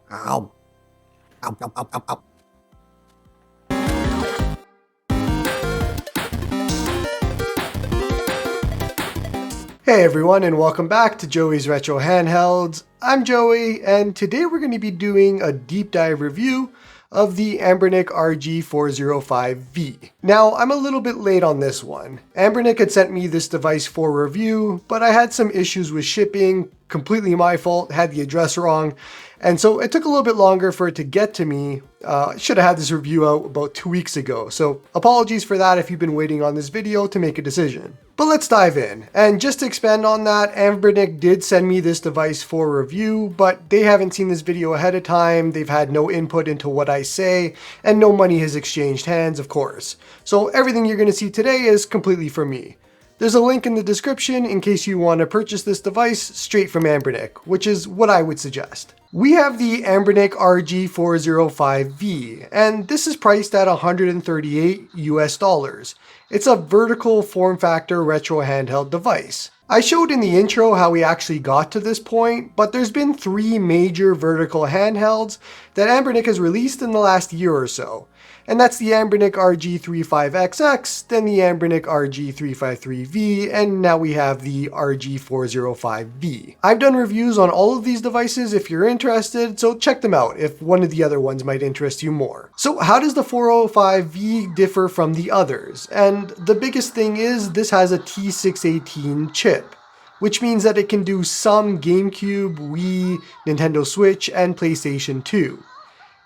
Ow. Ow, ow, ow, ow, ow. Hey everyone, and welcome back to Joey's Retro Handhelds. I'm Joey, and today we're going to be doing a deep dive review of the Anbernic RG405V. Now, I'm a little bit late on this one. Anbernic had sent me this device for review, but I had some issues with shipping, completely my fault, had the address wrong, and so it took a little bit longer for it to get to me. I should have had this review out about 2 weeks ago, so apologies for that if you've been waiting on this video to make a decision. But let's dive in. And just to expand on that, Anbernic did send me this device for review, but they haven't seen this video ahead of time, they've had no input into what I say, and no money has exchanged hands, of course. So everything you're going to see today is completely from me. There's a link in the description in case you want to purchase this device straight from Anbernic, which is what I would suggest. We have the Anbernic RG405V, and this is priced at $138 US. It's a vertical form factor retro handheld device. I showed in the intro how we actually got to this point, but there's been 3 major vertical handhelds that Anbernic has released in the last year or so. And that's the Anbernic RG35XX, then the Anbernic RG353V, and now we have the RG405V. I've done reviews on all of these devices if you're interested, so check them out if one of the other ones might interest you more. So how does the 405V differ from the others? And the biggest thing is this has a T618 chip, which means that it can do some GameCube, Wii, Nintendo Switch, and PlayStation 2.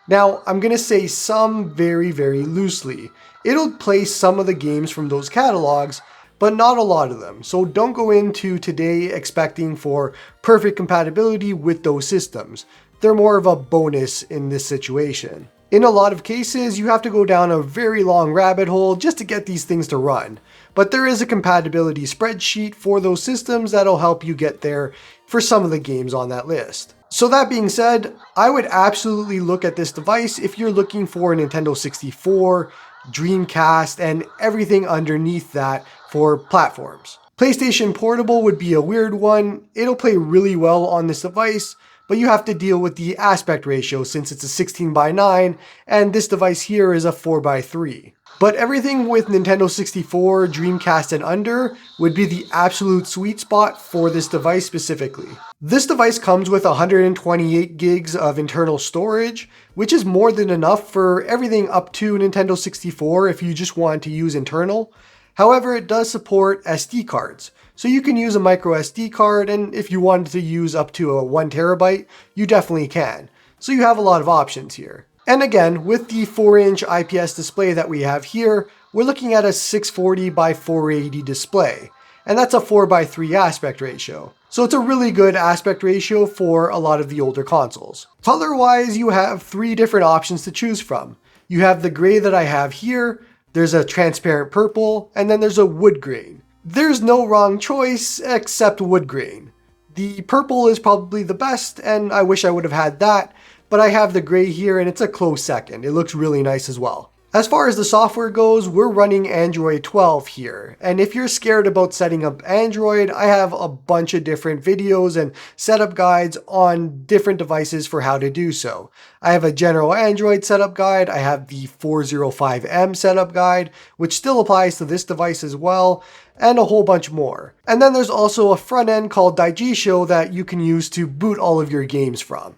Now, I'm going to say some very loosely. It'll play some of the games from those catalogs, but not a lot of them. So don't go into today expecting for perfect compatibility with those systems. They're more of a bonus in this situation. In a lot of cases, you have to go down a very long rabbit hole just to get these things to run. But there is a compatibility spreadsheet for those systems that'll help you get there for some of the games on that list. So that being said, I would absolutely look at this device if you're looking for a Nintendo 64, Dreamcast, and everything underneath that for platforms. PlayStation Portable would be a weird one. It'll play really well on this device, but you have to deal with the aspect ratio since it's a 16:9 and this device here is a 4:3. But everything with Nintendo 64, Dreamcast, and under would be the absolute sweet spot for this device specifically. This device comes with 128 gigs of internal storage, which is more than enough for everything up to Nintendo 64 if you just want to use internal. However, it does support SD cards, so you can use a micro SD card, and if you wanted to use up to a 1 terabyte, you definitely can. So you have a lot of options here. And again, with the 4-inch IPS display that we have here, we're looking at a 640 by 480 display, and that's a 4:3 aspect ratio. So it's a really good aspect ratio for a lot of the older consoles. Color-wise, you have 3 different options to choose from. You have the gray that I have here, there's a transparent purple, and then there's a wood grain. There's no wrong choice except wood grain. The purple is probably the best, and I wish I would have had that, but I have the gray here and it's a close second. It looks really nice as well. As far as the software goes, we're running Android 12 here. And if you're scared about setting up Android, I have a bunch of different videos and setup guides on different devices for how to do so. I have a general Android setup guide. I have the 405M setup guide, which still applies to this device as well, and a whole bunch more. And then there's also a front end called Digisho that you can use to boot all of your games from.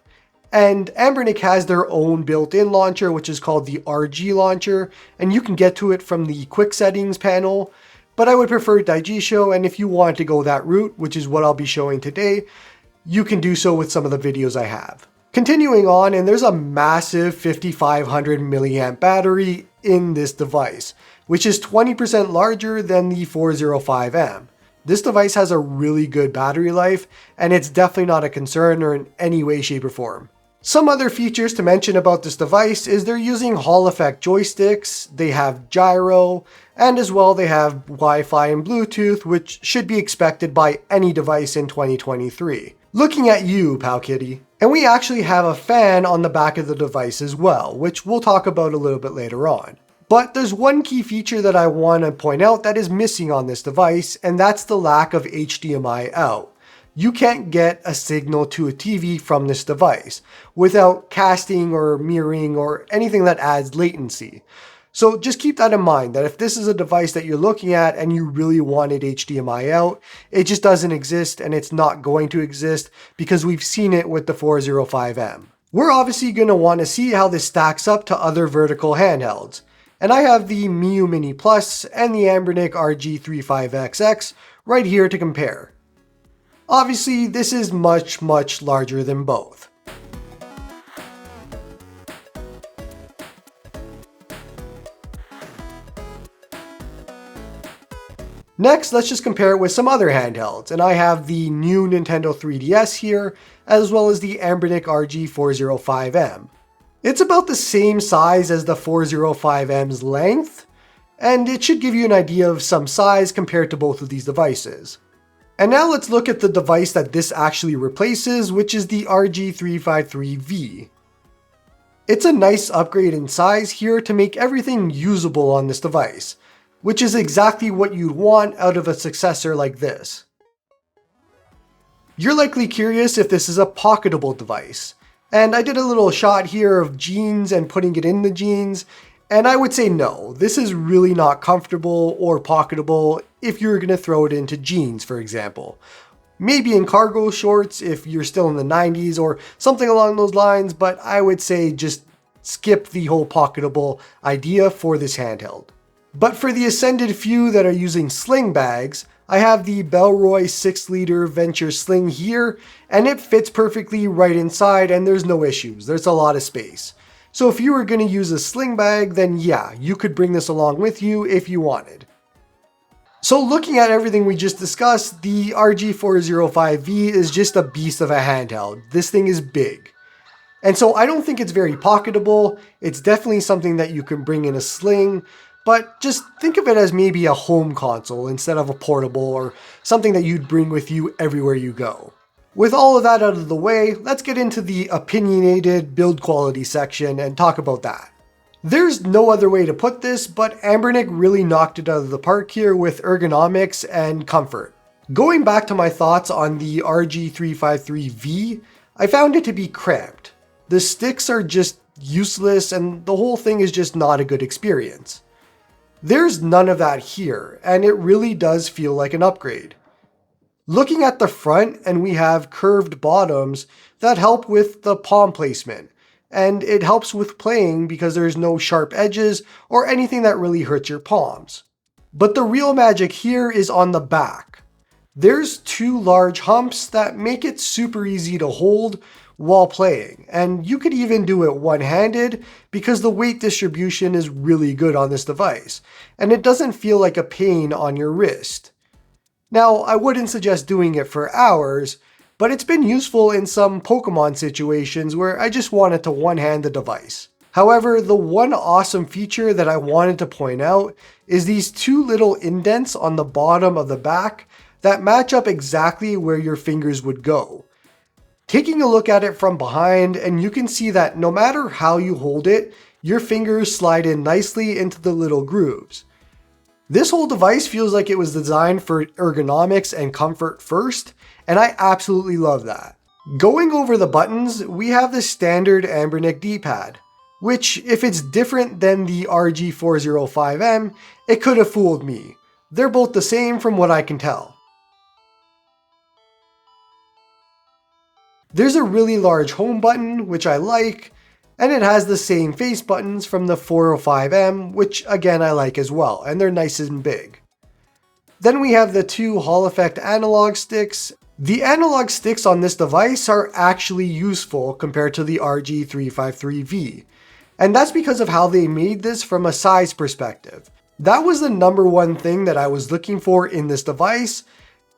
And Anbernic has their own built-in launcher, which is called the RG launcher, and you can get to it from the quick settings panel, but I would prefer Digisho, and if you want to go that route, which is what I'll be showing today, you can do so with some of the videos I have. Continuing on, and there's a massive 5500 milliamp battery in this device, which is 20% larger than the 405M. This device has a really good battery life, and it's definitely not a concern or in any way, shape, or form. Some other features to mention about this device is they're using Hall effect joysticks, they have gyro, and as well they have Wi-Fi and Bluetooth, which should be expected by any device in 2023. Looking at you, Pal Kitty. And we actually have a fan on the back of the device as well, which we'll talk about a little bit later on. But there's one key feature that I want to point out that is missing on this device, and that's the lack of HDMI out. you can't get a signal to a TV from this device without casting or mirroring or anything that adds latency. So just keep that in mind, that if this is a device that you're looking at and you really wanted HDMI out, it just doesn't exist, and it's not going to exist because we've seen it with the 405M. We're obviously going to want to see how this stacks up to other vertical handhelds. And I have the Miyoo Mini Plus and the Anbernic RG405V right here to compare. Obviously, this is much larger than both. Next, let's just compare it with some other handhelds, and I have the new Nintendo 3DS here, as well as the Anbernic RG405M. It's about the same size as the 405M's length, and it should give you an idea of some size compared to both of these devices. And now let's look at the device that this actually replaces, which is the RG353V. It's a nice upgrade in size here to make everything usable on this device, which is exactly what you'd want out of a successor like this. You're likely curious if this is a pocketable device, and I did a little shot here of jeans and putting it in the jeans, and I would say no, this is really not comfortable or pocketable if you're going to throw it into jeans, for example. Maybe in cargo shorts if you're still in the 90s or something along those lines, but I would say just skip the whole pocketable idea for this handheld. But for the ascended few that are using sling bags, I have the Bellroy 6-liter Venture Sling here, and it fits perfectly right inside and there's no issues. There's a lot of space. So if you were going to use a sling bag, then yeah, you could bring this along with you if you wanted. So looking at everything we just discussed, the RG405V is just a beast of a handheld. This thing is big. And so I don't think it's very pocketable. It's definitely something that you can bring in a sling, but just think of it as maybe a home console instead of a portable or something that you'd bring with you everywhere you go. With all of that out of the way, let's get into the opinionated build quality section and talk about that. There's no other way to put this, but Anbernic really knocked it out of the park here with ergonomics and comfort. Going back to my thoughts on the RG353V, I found it to be cramped. The sticks are just useless and the whole thing is just not a good experience. There's none of that here, and it really does feel like an upgrade. Looking at the front, and we have curved bottoms that help with the palm placement, and it helps with playing because there's no sharp edges or anything that really hurts your palms. But the real magic here is on the back. There's two large humps that make it super easy to hold while playing, and you could even do it one-handed because the weight distribution is really good on this device, and it doesn't feel like a pain on your wrist. Now, I wouldn't suggest doing it for hours, but it's been useful in some Pokemon situations where I just wanted to one-hand the device. However, the one awesome feature that I wanted to point out is these two little indents on the bottom of the back that match up exactly where your fingers would go. Taking a look at it from behind, and you can see that no matter how you hold it, your fingers slide in nicely into the little grooves. This whole device feels like it was designed for ergonomics and comfort first, and I absolutely love that. Going over the buttons, we have the standard Anbernic D-pad, which if it's different than the RG405M, it could have fooled me. They're both the same from what I can tell. There's a really large home button, which I like, and it has the same face buttons from the 405M, which again I like as well, and they're nice and big. Then we have the two Hall Effect analog sticks. The analog sticks on this device are actually useful compared to the RG353V, and that's because of how they made this from a size perspective. That was the number one thing that I was looking for in this device,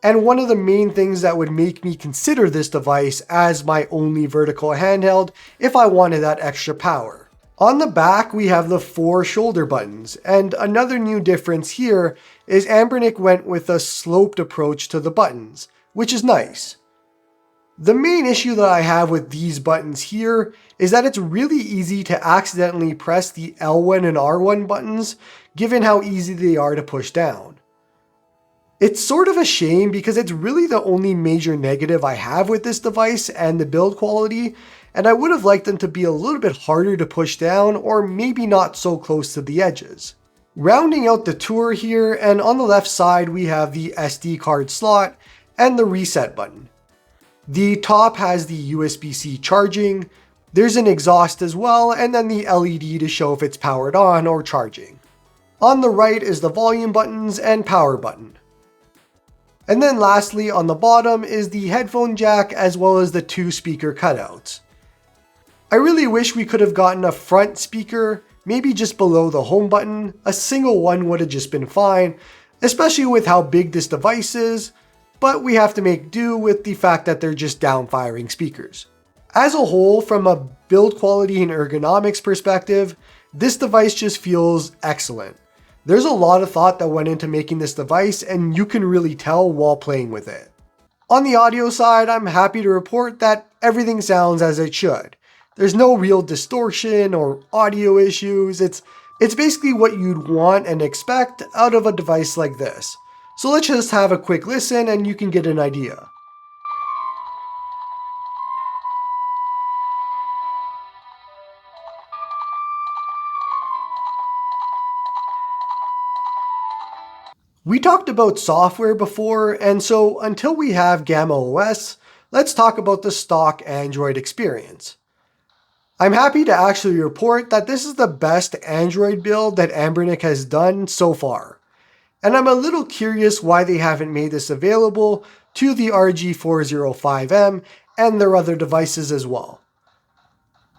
and one of the main things that would make me consider this device as my only vertical handheld if I wanted that extra power. On the back, we have the 4 shoulder buttons, and another new difference here is Anbernic went with a sloped approach to the buttons, which is nice. The main issue that I have with these buttons here is that it's really easy to accidentally press the L1 and R1 buttons, given how easy they are to push down. It's sort of a shame because it's really the only major negative I have with this device and the build quality, and I would have liked them to be a little bit harder to push down or maybe not so close to the edges. Rounding out the tour here, and on the left side we have the SD card slot and the reset button. The top has the USB-C charging, there's an exhaust as well, and then the LED to show if it's powered on or charging. On the right is the volume buttons and power button. And then lastly on the bottom is the headphone jack as well as the 2 speaker cutouts. I really wish we could have gotten a front speaker, maybe just below the home button. A single one would have just been fine, especially with how big this device is, but we have to make do with the fact that they're just down-firing speakers. As a whole, from a build quality and ergonomics perspective, this device just feels excellent. There's a lot of thought that went into making this device, and you can really tell while playing with it. On the audio side, I'm happy to report that everything sounds as it should. There's no real distortion or audio issues. It's basically what you'd want and expect out of a device like this. So let's just have a quick listen and you can get an idea. We talked about software before, and so until we have Gamma OS, let's talk about the stock Android experience. I'm happy to actually report that this is the best Android build that Anbernic has done so far. And I'm a little curious why they haven't made this available to the RG405M and their other devices as well.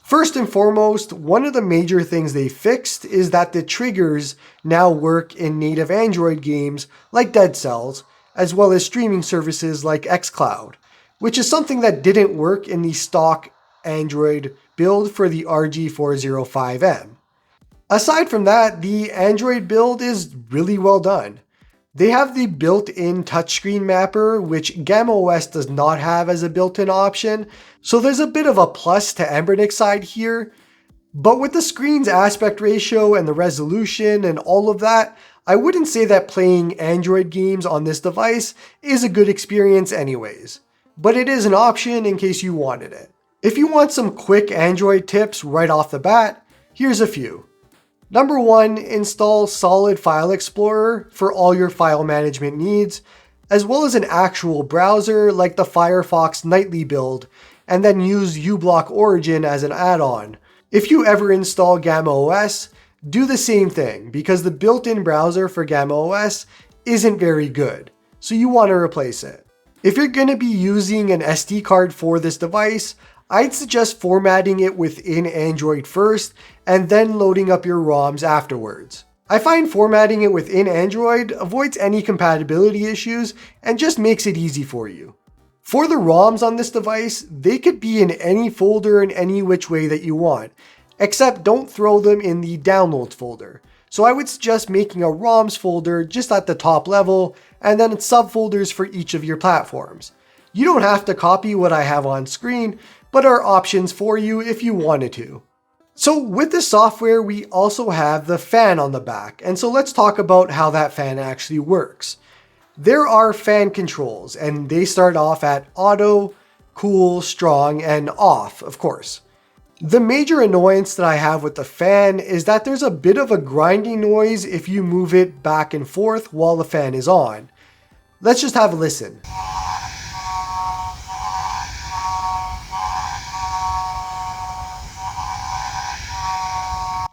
First and foremost, one of the major things they fixed is that the triggers now work in native Android games like Dead Cells, as well as streaming services like xCloud, which is something that didn't work in the stock Android build for the RG405M. Aside from that, the Android build is really well done. They have the built-in touchscreen mapper, which Gamma OS does not have as a built-in option, so there's a bit of a plus to Anbernic's side here. But with the screen's aspect ratio and the resolution and all of that, I wouldn't say that playing Android games on this device is a good experience anyways. But it is an option in case you wanted it. If you want some quick Android tips right off the bat, here's a few. Number 1, install Solid File Explorer for all your file management needs, as well as an actual browser like the Firefox Nightly build, and then use uBlock Origin as an add-on. If you ever install Gamma OS, do the same thing because the built-in browser for Gamma OS isn't very good, so you want to replace it. If you're going to be using an SD card for this device, I'd suggest formatting it within Android first and then loading up your ROMs afterwards. I find formatting it within Android avoids any compatibility issues and just makes it easy for you. For the ROMs on this device, they could be in any folder in any which way that you want, except don't throw them in the downloads folder. So I would suggest making a ROMs folder just at the top level and then subfolders for each of your platforms. You don't have to copy what I have on screen, but are options for you if you wanted to. So with this software, we also have the fan on the back, and so let's talk about how that fan actually works. There are fan controls, and they start off at auto, cool, strong, and off, of course. The major annoyance that I have with the fan is that there's a bit of a grinding noise if you move it back and forth while the fan is on. Let's just have a listen.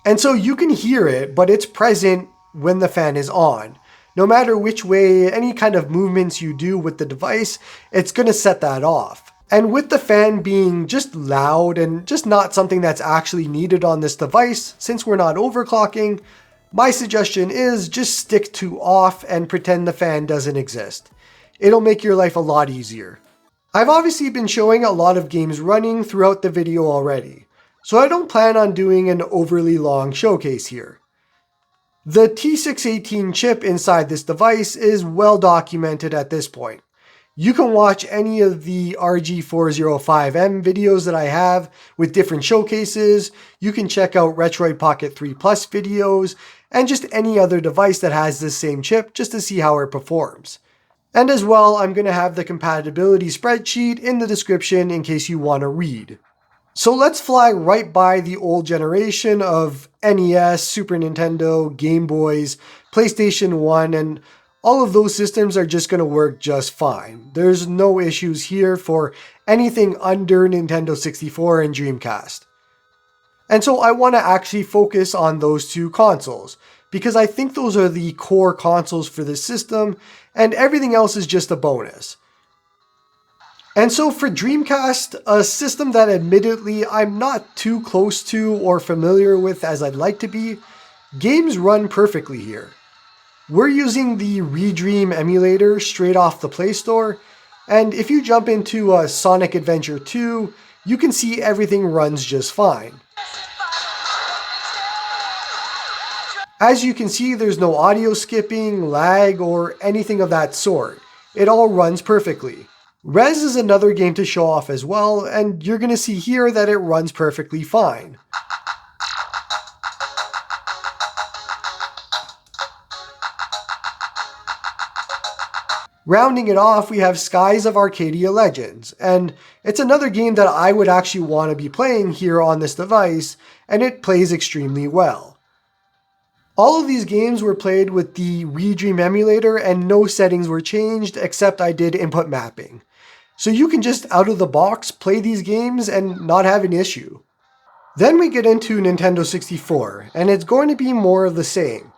And so you can hear it, but it's present when the fan is on. No matter which way, any kind of movements you do with the device, it's going to set that off. And with the fan being just loud and just not something that's actually needed on this device, since we're not overclocking, my suggestion is just stick to off and pretend the fan doesn't exist. It'll make your life a lot easier. I've obviously been showing a lot of games running throughout the video already, so I don't plan on doing an overly long showcase here. The T618 chip inside this device is well documented at this point. You can watch any of the RG405M videos that I have with different showcases. You can check out Retroid Pocket 3 Plus videos and just any other device that has this same chip just to see how it performs. And as well, I'm going to have the compatibility spreadsheet in the description in case you want to read. So let's fly right by the old generation of NES, Super Nintendo, Game Boys, PlayStation 1, and all of those systems are just going to work just fine. There's no issues here for anything under Nintendo 64 and Dreamcast. And so I want to actually focus on those two consoles, because I think those are the core consoles for this system, and everything else is just a bonus. And so for Dreamcast, a system that admittedly I'm not too close to or familiar with as I'd like to be, games run perfectly here. We're using the Redream emulator straight off the Play Store, and if you jump into Sonic Adventure 2, you can see everything runs just fine. As you can see, there's no audio skipping, lag, or anything of that sort. It all runs perfectly. Rez is another game to show off as well, and you're going to see here that it runs perfectly fine. Rounding it off, we have Skies of Arcadia Legends, and it's another game that I would actually want to be playing here on this device, and it plays extremely well. All of these games were played with the Redream emulator and no settings were changed except I did input mapping. So you can just out of the box play these games and not have an issue. Then we get into Nintendo 64, and it's going to be more of the same.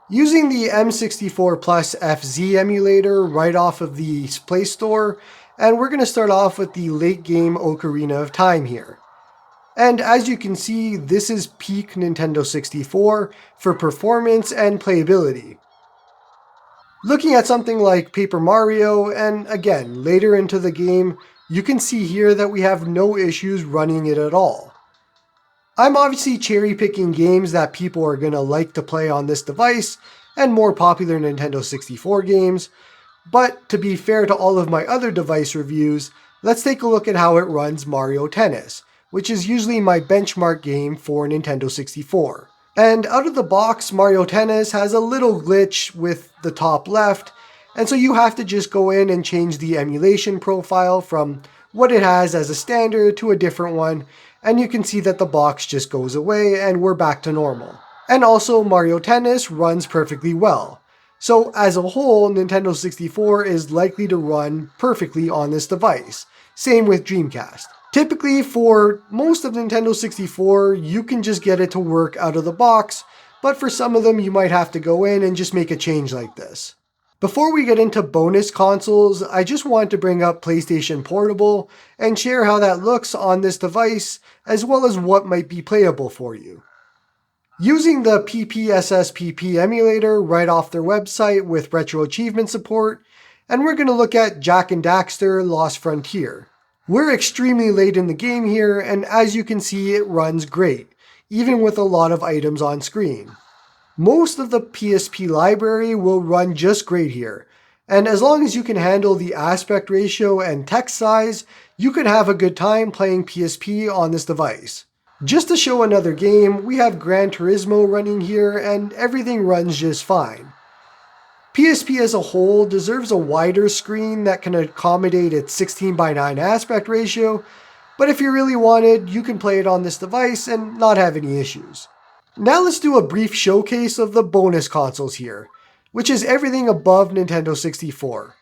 Using the M64 Plus FZ emulator right off of the Play Store, and we're going to start off with the late game Ocarina of Time here. And as you can see, this is peak Nintendo 64 for performance and playability. Looking at something like Paper Mario, and again, later into the game, you can see here that we have no issues running it at all. I'm obviously cherry picking games that people are going to like to play on this device, and more popular Nintendo 64 games, but to be fair to all of my other device reviews, let's take a look at how it runs Mario Tennis, which is usually my benchmark game for Nintendo 64. And out of the box, Mario Tennis has a little glitch with the top left, and so you have to just go in and change the emulation profile from what it has as a standard to a different one, and you can see that the box just goes away and we're back to normal. And also Mario Tennis runs perfectly well. So as a whole, Nintendo 64 is likely to run perfectly on this device. Same with Dreamcast. Typically, for most of Nintendo 64, you can just get it to work out of the box, but for some of them you might have to go in and just make a change like this. Before we get into bonus consoles, I just want to bring up PlayStation Portable and share how that looks on this device, as well as what might be playable for you. Using the PPSSPP emulator right off their website with retro achievement support, and we're going to look at Jak and Daxter Lost Frontier. We're extremely late in the game here, and as you can see, it runs great, even with a lot of items on screen. Most of the PSP library will run just great here, and as long as you can handle the aspect ratio and text size, you can have a good time playing PSP on this device. Just to show another game, we have Gran Turismo running here, and everything runs just fine. PSP as a whole deserves a wider screen that can accommodate its 16:9 aspect ratio, but if you really wanted, you can play it on this device and not have any issues. Now let's do a brief showcase of the bonus consoles here, which is everything above Nintendo 64.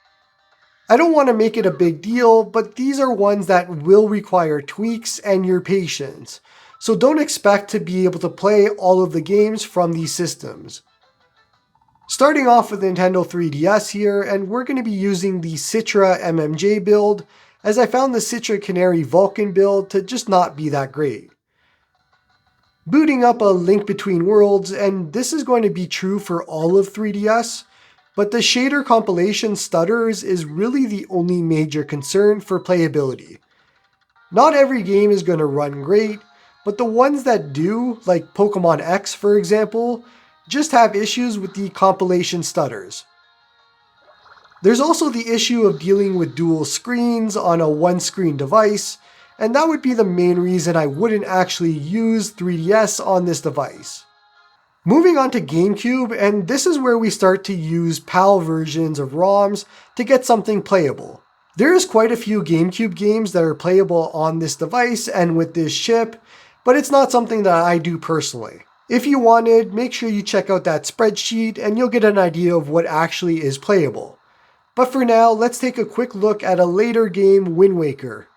I don't want to make it a big deal, but these are ones that will require tweaks and your patience, so don't expect to be able to play all of the games from these systems. Starting off with Nintendo 3DS here, and we're going to be using the Citra MMJ build, as I found the Citra Canary Vulcan build to just not be that great. Booting up a Link Between Worlds, and this is going to be true for all of 3DS, but the shader compilation stutters is really the only major concern for playability. Not every game is going to run great, but the ones that do, like Pokemon X for example, just have issues with the compilation stutters. There's also the issue of dealing with dual screens on a one-screen device, and that would be the main reason I wouldn't actually use 3DS on this device. Moving on to GameCube, and this is where we start to use PAL versions of ROMs to get something playable. There's quite a few GameCube games that are playable on this device and with this chip, but it's not something that I do personally. If you wanted, make sure you check out that spreadsheet and you'll get an idea of what actually is playable. But for now, let's take a quick look at a later game, Wind Waker.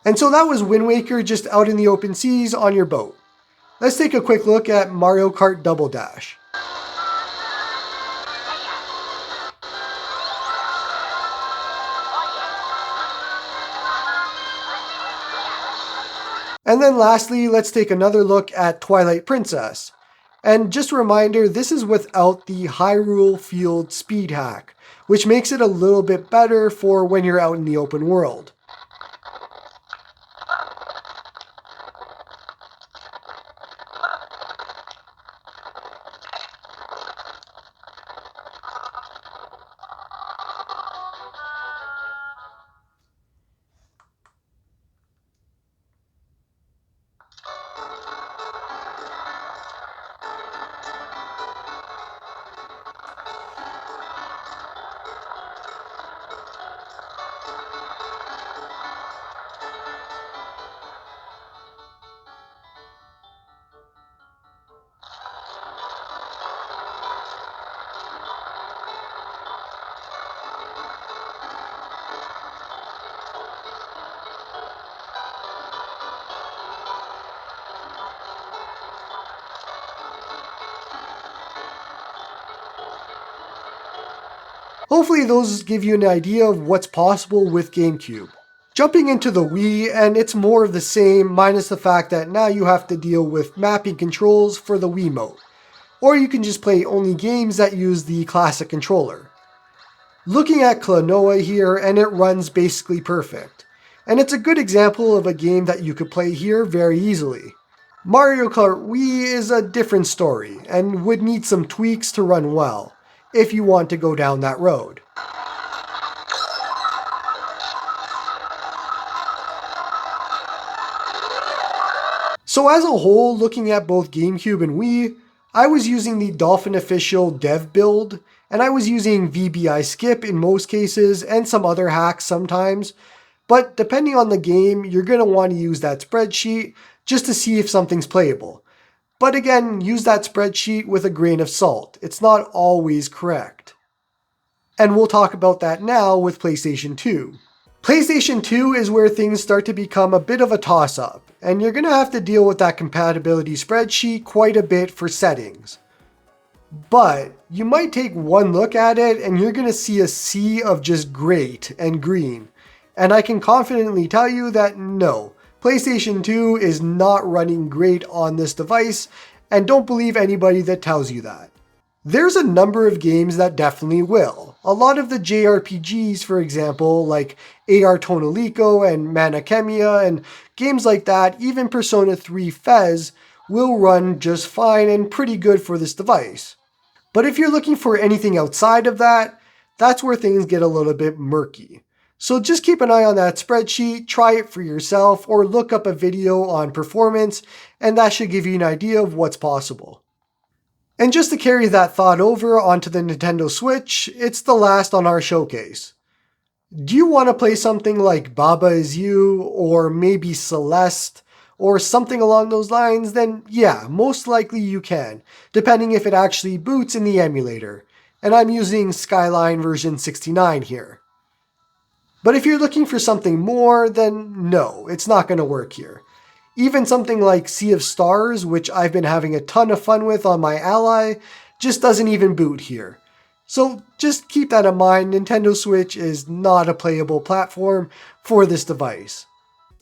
And so that was Wind Waker just out in the open seas on your boat. Let's take a quick look at Mario Kart Double Dash. And then lastly, let's take another look at Twilight Princess. And just a reminder, this is without the Hyrule Field speed hack, which makes it a little bit better for when you're out in the open world. Hopefully those give you an idea of what's possible with GameCube. Jumping into the Wii, and it's more of the same, minus the fact that now you have to deal with mapping controls for the Wiimote. Or you can just play only games that use the classic controller. Looking at Klonoa here, and it runs basically perfect. And it's a good example of a game that you could play here very easily. Mario Kart Wii is a different story, and would need some tweaks to run well, if you want to go down that road. So as a whole, looking at both GameCube and Wii, I was using the Dolphin Official dev build, and I was using VBI skip in most cases, and some other hacks sometimes, but depending on the game, you're going to want to use that spreadsheet just to see if something's playable. But again, use that spreadsheet with a grain of salt. It's not always correct. And we'll talk about that now with PlayStation 2. PlayStation 2 is where things start to become a bit of a toss-up, and you're going to have to deal with that compatibility spreadsheet quite a bit for settings. But you might take one look at it and you're going to see a sea of just great and green. And I can confidently tell you that no, PlayStation 2 is not running great on this device, and don't believe anybody that tells you that. There's a number of games that definitely will. A lot of the JRPGs, for example, like AR Tonalico and Mana Khemia and games like that, even Persona 3 Fez, will run just fine and pretty good for this device. But if you're looking for anything outside of that, that's where things get a little bit murky. So just keep an eye on that spreadsheet, try it for yourself, or look up a video on performance, and that should give you an idea of what's possible. And just to carry that thought over onto the Nintendo Switch, it's the last on our showcase. Do you want to play something like Baba Is You, or maybe Celeste, or something along those lines? Then yeah, most likely you can, depending if it actually boots in the emulator. And I'm using Skyline version 69 here. But if you're looking for something more, then no, it's not going to work here. Even something like Sea of Stars, which I've been having a ton of fun with on my Ally, just doesn't even boot here. So just keep that in mind, Nintendo Switch is not a playable platform for this device.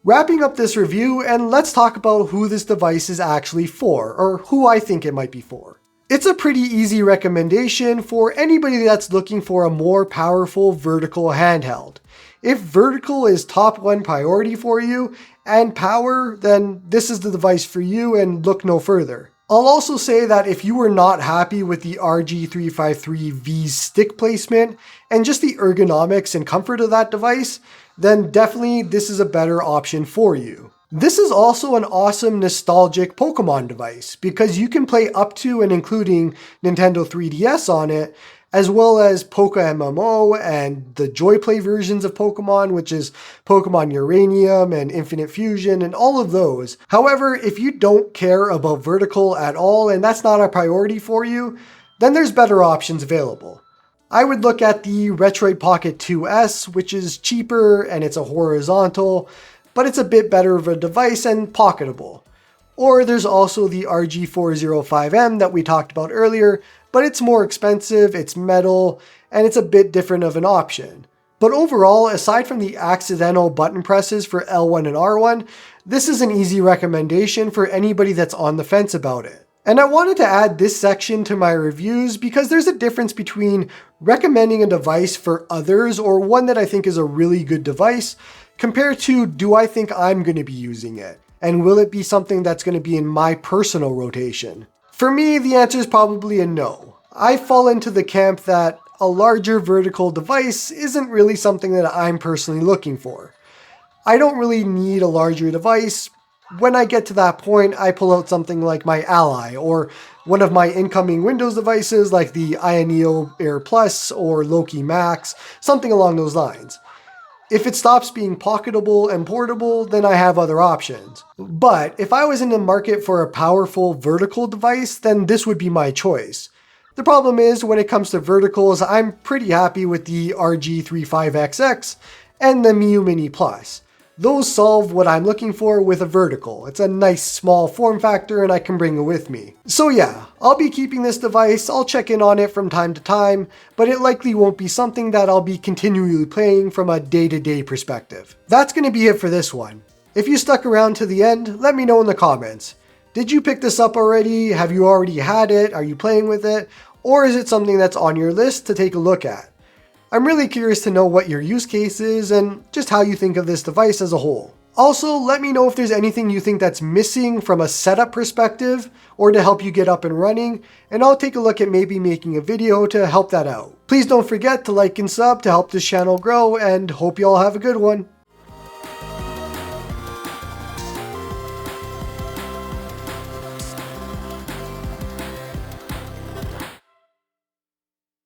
Wrapping up this review, and let's talk about who this device is actually for, or who I think it might be for. It's a pretty easy recommendation for anybody that's looking for a more powerful vertical handheld. If vertical is top one priority for you, and power, then this is the device for you and look no further. I'll also say that if you were not happy with the RG353V's stick placement and just the ergonomics and comfort of that device, then definitely this is a better option for you. This is also an awesome nostalgic Pokemon device because you can play up to and including Nintendo 3DS on it, as well as Poke MMO and the Joy Play versions of Pokemon, which is Pokemon Uranium and Infinite Fusion and all of those. However, if you don't care about vertical at all and that's not a priority for you, then there's better options available. I would look at the Retroid Pocket 2S, which is cheaper and it's a horizontal, but it's a bit better of a device and pocketable. Or there's also the RG405M that we talked about earlier, but it's more expensive, it's metal, and it's a bit different of an option. But overall, aside from the accidental button presses for L1 and R1, this is an easy recommendation for anybody that's on the fence about it. And I wanted to add this section to my reviews because there's a difference between recommending a device for others or one that I think is a really good device compared to do I think I'm going to be using it? And will it be something that's going to be in my personal rotation? For me, the answer is probably a no. I fall into the camp that a larger vertical device isn't really something that I'm personally looking for. I don't really need a larger device. When I get to that point, I pull out something like my Ally or one of my incoming Windows devices like the Ioneo Air Plus or Loki Max, something along those lines. If it stops being pocketable and portable, then I have other options. But if I was in the market for a powerful vertical device, then this would be my choice. The problem is when it comes to verticals, I'm pretty happy with the RG35XX and the Miu Mini Plus. Those solve what I'm looking for with a vertical. It's a nice small form factor and I can bring it with me. So yeah, I'll be keeping this device, I'll check in on it from time to time, but it likely won't be something that I'll be continually playing from a day-to-day perspective. That's going to be it for this one. If you stuck around to the end, let me know in the comments. Did you pick this up already? Have you already had it? Are you playing with it? Or is it something that's on your list to take a look at? I'm really curious to know what your use case is and just how you think of this device as a whole. Also, let me know if there's anything you think that's missing from a setup perspective or to help you get up and running, and I'll take a look at maybe making a video to help that out. Please don't forget to like and sub to help this channel grow, and hope you all have a good one.